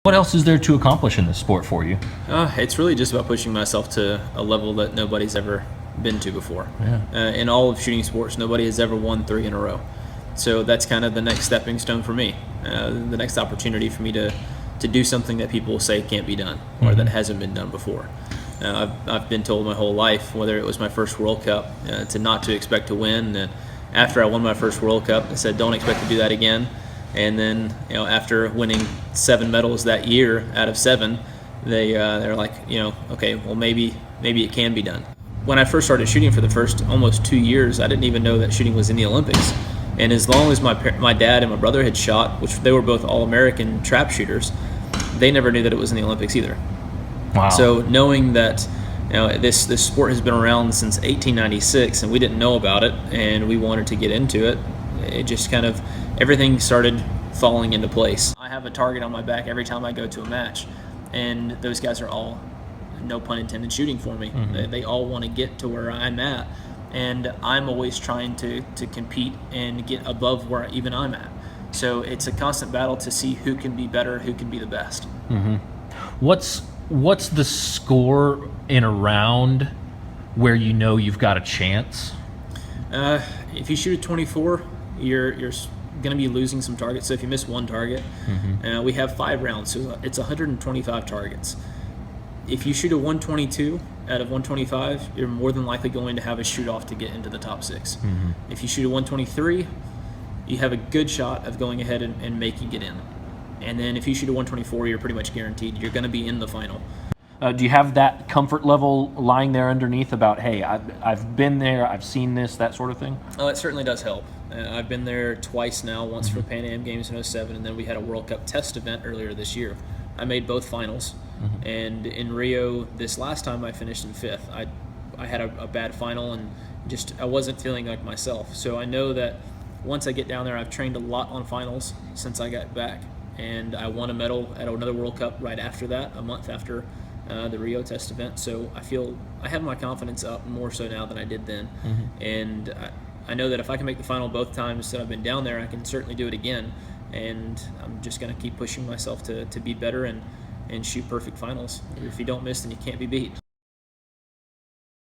What else is there to accomplish in this sport for you? It's really just about pushing myself to a level that nobody's ever been to before. Yeah. In all of shooting sports, nobody has ever won 3 in a row. So that's kind of the next stepping stone for me, the next opportunity for me to do something that people say can't be done or that hasn't been done before. I've been told my whole life, whether it was my first World Cup, to not to expect to win. And after I won my first World Cup, I said, don't expect to do that again. And then, after winning 7 medals that year out of 7, they're like, okay, well maybe it can be done. When I first started shooting for the first almost 2 years, I didn't even know that shooting was in the Olympics. And as long as my dad and my brother had shot, which they were both All-American trap shooters, they never knew that it was in the Olympics either. Wow. So knowing that this sport has been around since 1896 and we didn't know about it and we wanted to get into it, it just kind of, everything started falling into place. I have a target on my back every time I go to a match, and those guys are all, no pun intended, shooting for me. They all want to get to where I'm at, and I'm always trying to compete and get above where even I'm at. So it's a constant battle to see who can be better, who can be the best. What's the score in a round where you know you've got a chance? If you shoot a 24, you're going to be losing some targets. So if you miss one target, we have 5 rounds, so it's 125 targets. If you shoot a 122 out of 125, you're more than likely going to have a shoot off to get into the top 6. If you shoot a 123, you have a good shot of going ahead and making it in. And then if you shoot a 124, you're pretty much guaranteed you're going to be in the final. Do you have that comfort level lying there underneath about, hey, I've been there, I've seen this, that sort of thing? Oh, it certainly does help. I've been there twice now, once for Pan Am Games in 2007, and then we had a World Cup test event earlier this year. I made both finals, and in Rio this last time I finished in 5th. I had a bad final and just I wasn't feeling like myself. So I know that once I get down there, I've trained a lot on finals since I got back, and I won a medal at another World Cup right after that, a month after the Rio test event. So I feel I have my confidence up more so now than I did then. And I know that if I can make the final both times that I've been down there, I can certainly do it again. And I'm just going to keep pushing myself to be better and shoot perfect finals. If you don't miss, then you can't be beat.